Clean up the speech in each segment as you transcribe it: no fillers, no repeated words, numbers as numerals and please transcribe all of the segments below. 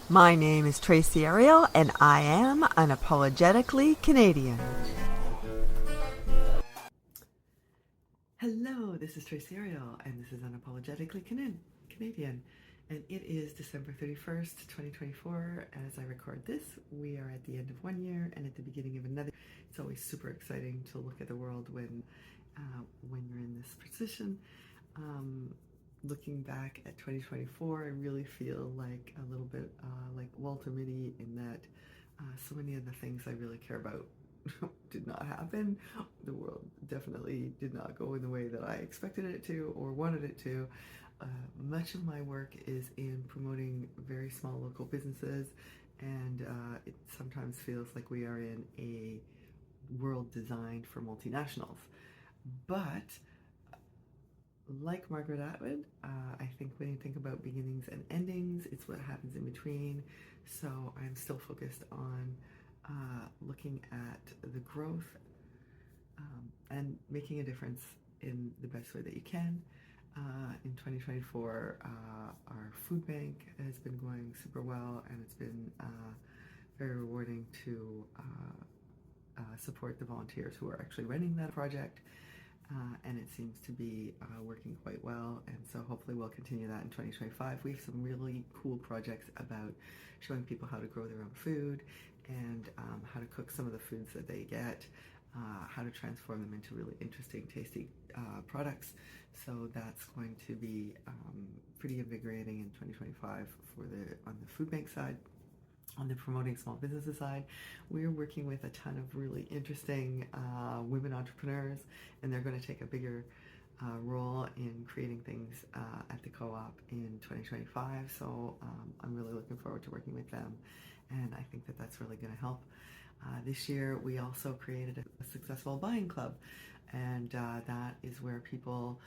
My name is Trace Ariel, and I am Unapologetically Canadian. Hello, this is Trace Ariel, and this is Unapologetically Canadian. And it is December 31st, 2024. As I record this, we are at the end of one year and at the beginning of another. It's always super exciting to look at the world when you're in this position. Looking back at 2024, I really feel like a little bit like Walter Mitty in that so many of the things I really care about did not happen. The world definitely did not go in the way that I expected it to or wanted it to. Much of my work is in promoting very small local businesses, and it sometimes feels like we are in a world designed for multinationals. But like Margaret Atwood, I think when you think about beginnings and endings, it's what happens in between. So I'm still focused on looking at the growth and making a difference in the best way that you can. In 2024, our food bank has been going super well, and it's been very rewarding to support the volunteers who are actually running that project. And it seems to be working quite well, and so hopefully we'll continue that in 2025. We have some really cool projects about showing people how to grow their own food and how to cook some of the foods that they get, how to transform them into really interesting, tasty products. So that's going to be pretty invigorating in 2025 on the food bank side. On the promoting small businesses side, we're working with a ton of really interesting women entrepreneurs, and they're going to take a bigger role in creating things at the co-op in 2025. So I'm really looking forward to working with them, and I think that that's really going to help. This year, we also created a successful buying club, and that is where people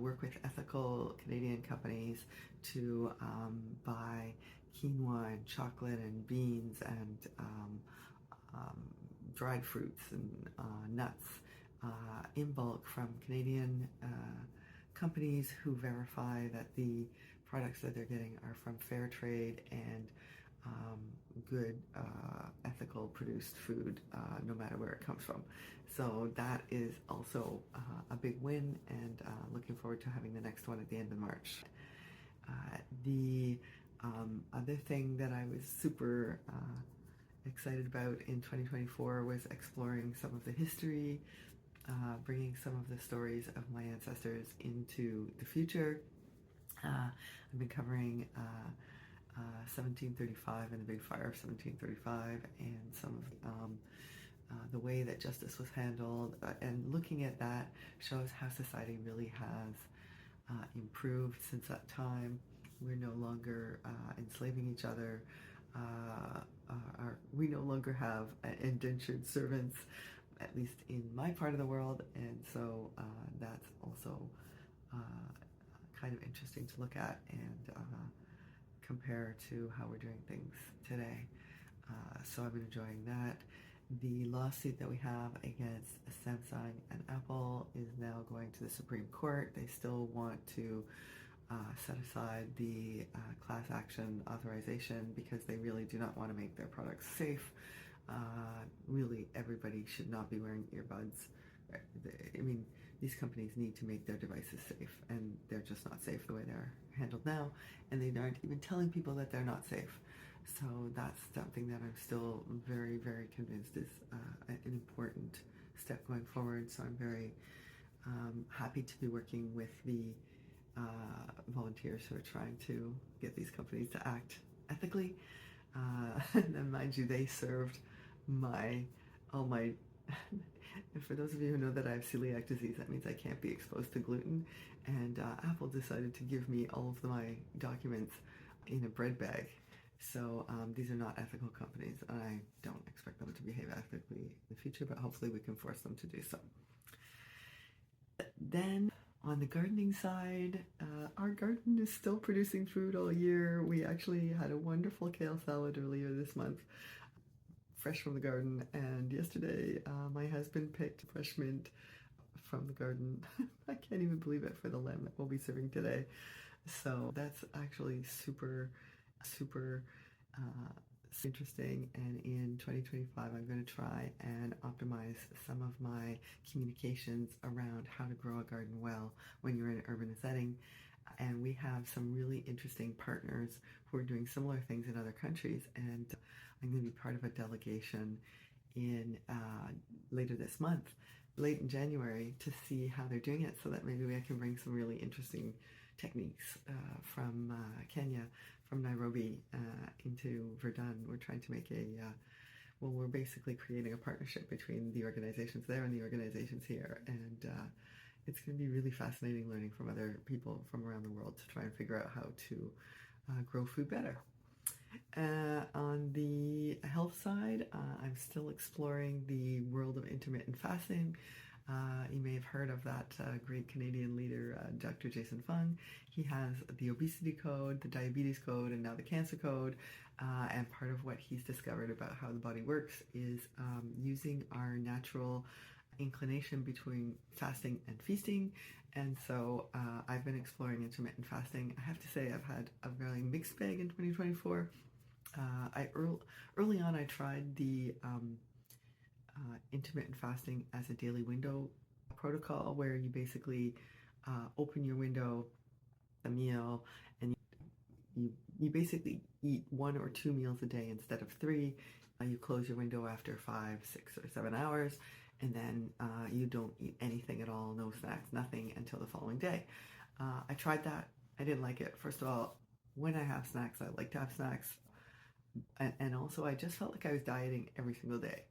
work with ethical Canadian companies to buy quinoa and chocolate and beans and dried fruits and nuts in bulk from Canadian companies who verify that the products that they're getting are from fair trade and good ethical produced food, no matter where it comes from. So that is also a big win, and looking forward to having the next one at the end of March. The other thing that I was super excited about in 2024 was exploring some of the history, bringing some of the stories of my ancestors into the future. I've been covering 1735 and the Big Fire of 1735 and some of the way that justice was handled, and looking at that shows how society really has improved since that time. We're no longer enslaving each other. We no longer have indentured servants, at least in my part of the world, and so that's also kind of interesting to look at and compare to how we're doing things today. So I've been enjoying that. The lawsuit that we have against Sencine and Apple is now going to the Supreme Court. They still want to set aside the class action authorization because they really do not want to make their products safe. Really, everybody should not be wearing earbuds. I mean, these companies need to make their devices safe, and they're just not safe the way they're handled now, and they aren't even telling people that they're not safe. So that's something that I'm still very, very convinced is an important step going forward. So I'm very happy to be working with the volunteers who are trying to get these companies to act ethically. And mind you, they served all my and for those of you who know that I have celiac disease, that means I can't be exposed to gluten, and Apple decided to give me all of my documents in a bread bag. So these are not ethical companies, and I don't expect them to behave ethically in the future, but hopefully we can force them to do so. Then on the gardening side, our garden is still producing food all year. We actually had a wonderful kale salad earlier this month, fresh from the garden, and yesterday my husband picked fresh mint from the garden. I can't even believe it, for the lamb that we'll be serving today. So that's actually super super interesting. And in 2025, I'm going to try and optimize some of my communications around how to grow a garden well when you're in an urban setting. And we have some really interesting partners who are doing similar things in other countries. And I'm going to be part of a delegation in later this month, late in January, to see how they're doing it, so that maybe I can bring some really interesting techniques from Kenya, from Nairobi into Verdun. We're trying to make we're basically creating a partnership between the organizations there and the organizations here, and it's going to be really fascinating learning from other people from around the world to try and figure out how to grow food better. On the health side, I'm still exploring the world of intermittent fasting. You may have heard of that great Canadian leader, Dr. Jason Fung. He has the obesity code, the diabetes code, and now the cancer code. And part of what he's discovered about how the body works is using our natural inclination between fasting and feasting. And so I've been exploring intermittent fasting. I have to say I've had a very mixed bag in 2024. Early on I tried the intermittent fasting as a daily window protocol, where you basically open your window, a meal, and you basically eat 1 or 2 meals a day instead of 3. You close your window after 5, 6, or 7 hours, and then you don't eat anything at all, no snacks, nothing, until the following day. I tried that. I didn't like it. First of all, when I have snacks, I like to have snacks. And also, I just felt like I was dieting every single day.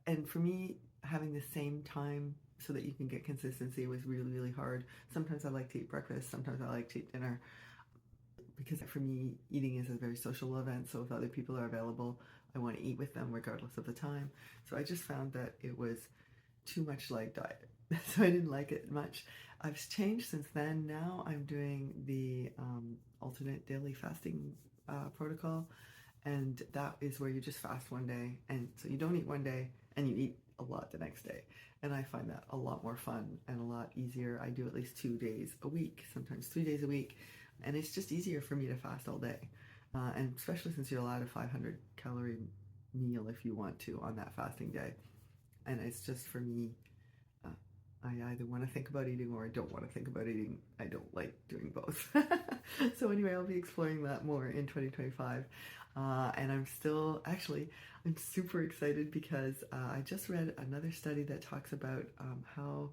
And for me, having the same time so that you can get consistency was really, really hard. Sometimes I like to eat breakfast. Sometimes I like to eat dinner. Because for me, eating is a very social event. So if other people are available, I want to eat with them regardless of the time. So I just found that it was too much like diet. So I didn't like it much. I've changed since then. Now I'm doing the alternate daily fasting protocol, and that is where you just fast one day, and so you don't eat one day and you eat a lot the next day, and I find that a lot more fun and a lot easier. I do at least 2 days a week, sometimes 3 days a week, and it's just easier for me to fast all day, and especially since you're allowed a 500 calorie meal if you want to on that fasting day. And it's just, for me, I either want to think about eating or I don't want to think about eating. I don't like doing both. So anyway, I'll be exploring that more in 2025. And I'm super excited because I just read another study that talks about how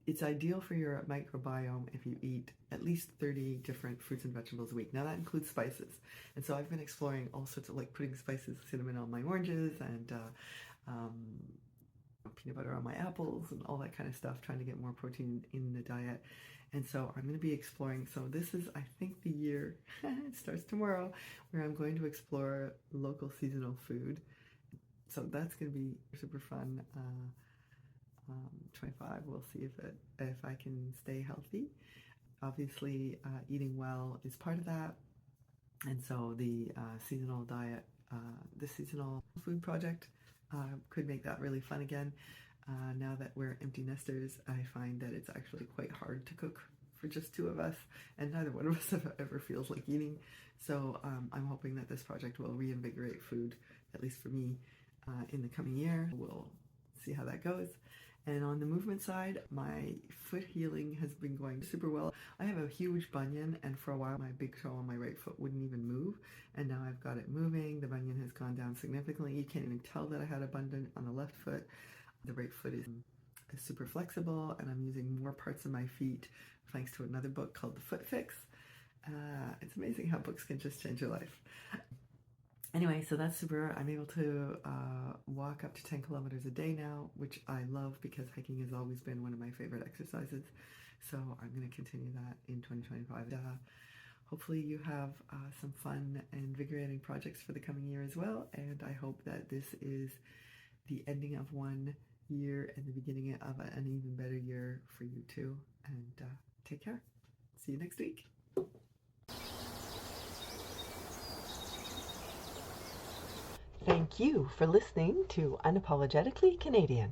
it's ideal for your microbiome if you eat at least 30 different fruits and vegetables a week. Now that includes spices. And so I've been exploring all sorts of, like, putting spices, cinnamon on my oranges, and peanut butter on my apples, and all that kind of stuff, trying to get more protein in the diet. And so I'm going to be exploring. So this is, I think, the year, it starts tomorrow, where I'm going to explore local seasonal food. So that's going to be super fun. 25, we'll see if I can stay healthy. Obviously, eating well is part of that. And so the seasonal diet, the seasonal food project, could make that really fun again. Now that we're empty nesters, I find that it's actually quite hard to cook for just 2 of us, and neither one of us ever feels like eating. So I'm hoping that this project will reinvigorate food, at least for me, in the coming year. We'll see how that goes. And on the movement side, my foot healing has been going super well. I have a huge bunion, and for a while my big toe on my right foot wouldn't even move, and now I've got it moving. The bunion has gone down significantly. You can't even tell that I had a bunion on the left foot. The right foot is super flexible, and I'm using more parts of my feet thanks to another book called The Foot Fix. It's amazing how books can just change your life. Anyway, so that's super. I'm able to walk up to 10 kilometers a day now, which I love because hiking has always been one of my favorite exercises. So I'm going to continue that in 2025. Hopefully you have some fun and invigorating projects for the coming year as well. And I hope that this is the ending of one year and the beginning of an even better year for you too. And take care. See you next week. Thank you for listening to Unapologetically Canadian.